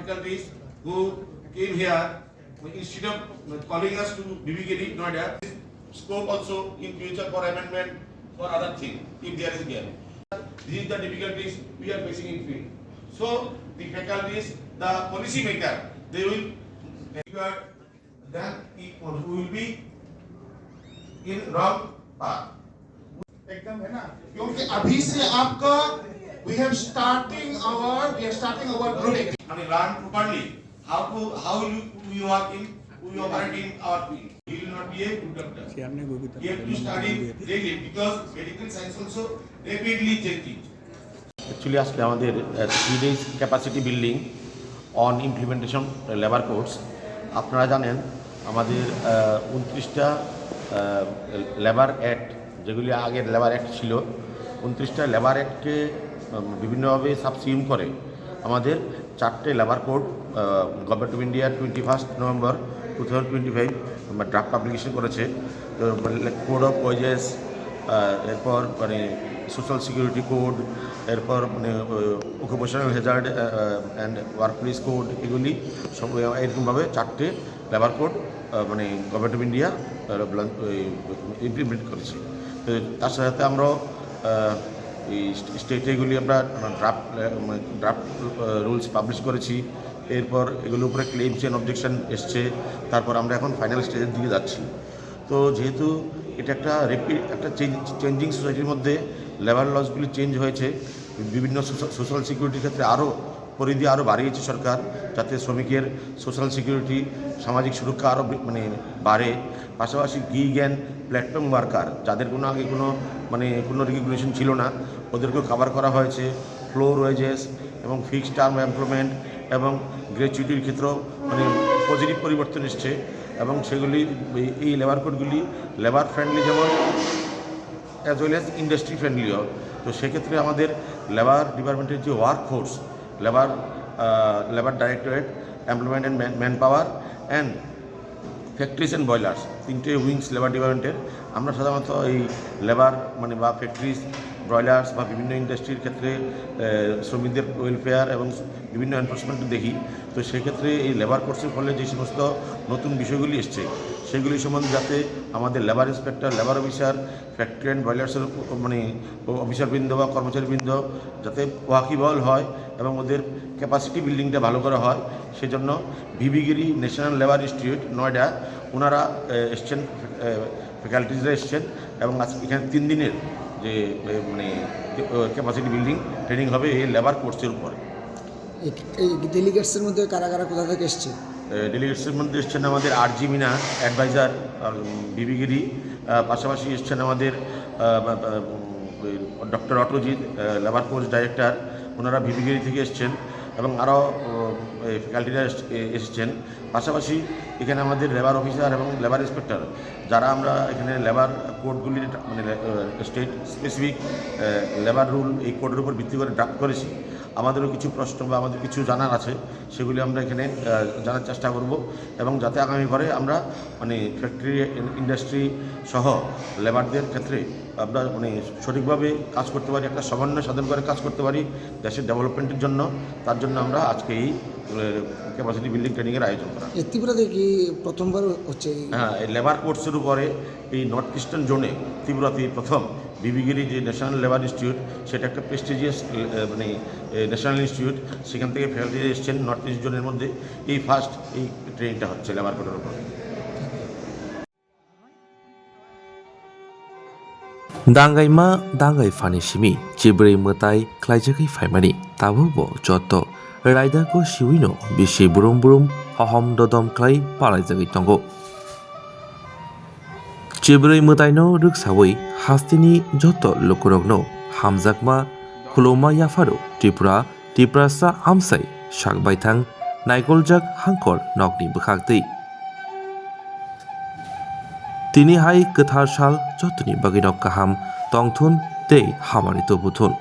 faculties who came here instead of calling us to BBKD Noida. Scope also in future for amendment for other thing if there is there. This is the difficulties we are facing in field. So the faculties, the policy maker, they will then we will be in wrong path. एकदम है ना, क्योंकि अभी से आपका we are starting our growth. I mean, learn properly how will you work in, we operate in our field. You will not be a good doctor. You have to study daily because medical science also rapidly changing. Actually, আজকে আমাদের 3 days capacity building on implementation labor codes. আপনারা জানেন আমাদের 29টা labour act, যেগুলি আগের labour act ছিল, 29টা labour অ্যাক্টকে বিভিন্নভাবে subsume করে আমাদের 4টে labour code government of India 21 November 2025 draft publication করেছে। কোড অফ ওয়েজেস, এরপর মানে সোশ্যাল সিকিউরিটি কোড, এরপর মানে occupational hazard and workplace code, এগুলি সব এরকমভাবে 4টে লেবার কোড মানে গভর্নমেন্ট অফ ইন্ডিয়া ইমপ্লিমেন্ট করেছে। তো তার সাথে আমরাও এই স্টেটে এগুলি আমরা ড্রাফট রুলস পাবলিশ করেছি। এরপর এগুলোর উপরে ক্লেমস অ্যান্ড অবজেকশন এসছে, তারপর আমরা এখন ফাইনাল স্টেজের দিকে যাচ্ছি। তো যেহেতু এটা একটা একটা চেঞ্জিং সোসাইটির মধ্যে লেবার লসগুলি চেঞ্জ হয়েছে, বিভিন্ন সোশ্যাল সিকিউরিটির ক্ষেত্রে আরও পরিধি আরও বাড়িয়েছে সরকার, যাতে শ্রমিকের সোশ্যাল সিকিউরিটি, সামাজিক সুরক্ষা আরও মানে বাড়ে। পাশাপাশি গিগ অ্যান্ড প্ল্যাটফর্ম ওয়ার্কার, যাদের আগে কোনো রেগুলেশন ছিল না, ওদেরকেও কভার করা হয়েছে। ফ্লোর ওয়েজেস এবং ফিক্সড টার্ম এমপ্লয়মেন্ট এবং গ্র্যাচুইটির ক্ষেত্রেও মানে পজিটিভ পরিবর্তন এসছে এবং সেগুলি এই লেবার কোডগুলি লেবার ফ্রেন্ডলি যেমন অ্যাজ ওয়েল অ্যাজ ইন্ডাস্ট্রি ফ্রেন্ডলিও। তো সেক্ষেত্রে আমাদের লেবার ডিপার্টমেন্টের যে work force, labour directorate, employment and man power and factories and boilers, 3টে উইংস লেবার ডিপার্টমেন্টের, আমরা সাধারণত এই লেবার মানে বা ফ্যাক্টরিজ, ব্রয়লার্স বা বিভিন্ন ইন্ডাস্ট্রির ক্ষেত্রে শ্রমিকদের ওয়েলফেয়ার এবং বিভিন্ন এনফোর্সমেন্ট দেখি। তো সেক্ষেত্রে এই লেবার কোর্সের ফলে যে সমস্ত নতুন বিষয়গুলি এসছে সেগুলি সম্বন্ধে যাতে আমাদের labour inspector, labour officer, factory and বয়লার্সের মানে অফিসারবৃন্দ বা কর্মচারীবৃন্দ যাতে ওয়াকিবল হয় এবং ওদের ক্যাপাসিটি বিল্ডিংটা ভালো করা হয়, সেজন্য ভিবিগিরি ন্যাশনাল লেবার ইনস্টিটিউট নয়ডা ওনারা এসছেন, ফ্যাকাল্টিজরা এসছেন এবং আজকে এখানে 3 দিনের যে মানে ক্যাপাসিটি বিল্ডিং ট্রেনিং হবে এই লেবার কোর্সের উপরে। এই ডেলিগেটসের মধ্যে কারা কারা কোথা থেকে এসছে? ডেলিগেটসের মধ্যে এসছেন আমাদের আরজি মিনা অ্যাডভাইজার বিবিগিরি, পাশাপাশি এসছেন আমাদের ডক্টর অটোজিৎ লেবার কোর্স ডাইরেক্টর, ওনারা বিবিগিরি থেকে এসছেন এবং আরও ফ্যাকাল্টিরা এসেছেন। পাশাপাশি এখানে আমাদের লেবার অফিসার এবং লেবার ইন্সপেক্টর, যারা আমরা এখানে লেবার কোডগুলির মানে স্টেট স্পেসিফিক লেবার রুল এই কোডের উপর ভিত্তি করে ড্রাফট করেছি, আমাদেরও কিছু প্রশ্ন বা আমাদের কিছু জানার আছে, সেগুলি আমরা এখানে জানার চেষ্টা করব এবং যাতে আগামী পরে আমরা মানে ফ্যাক্টরি ইন্ডাস্ট্রি সহ লেবারদের ক্ষেত্রে আমরা মানে সঠিকভাবে কাজ করতে পারি, একটা সমন্বয় সাধন করে কাজ করতে পারি দেশের ডেভেলপমেন্টের জন্য। তার জন্য আমরা আজকে এই ক্যাপাসিটি বিল্ডিং ট্রেনিংয়ের আয়োজন করা। ত্রিপুরাতে কি প্রথমবার হচ্ছে? হ্যাঁ, এই লেবার কোর্সের উপরে এই নর্থ ইস্টার্ন জোনে ত্রিপুরাতে প্রথম বিবিগিরি যে ন্যাশনাল লেবার ইনস্টিটিউট, সেটা একটা প্রেস্টিজিয়াস মানে ন্যাশনাল ইনস্টিটিউট, সেখান থেকে ফ্যাকাল্টি এসছেন নর্থ ইস্ট জোনের মধ্যে। এই ফার্স্ট এই ট্রেনিংটা হচ্ছে লেবার কোডের উপরে। दांगाइमा दांगाइ फानि सिमि चिब्रै मोताइ ख्लाइजाखै फाइमानि ताबुबो जत राइदाको सिविनो बिसि बुरुम बुरुम हहम ददम ख्लाइ पालाइजागै तंगो चिब्रै मोताइनो रुकसावै हास्तिनि जत लोकरगनो हामजाकमा खुलौमा याफारो त्रिपुरा आमसाइ साकबायथां नाइकलजाक हांकर नकनि बोखागतै तिनि हाय गोथार साल जतनि बागिनक गाहाम तंथुन तै हामानि तबुथुन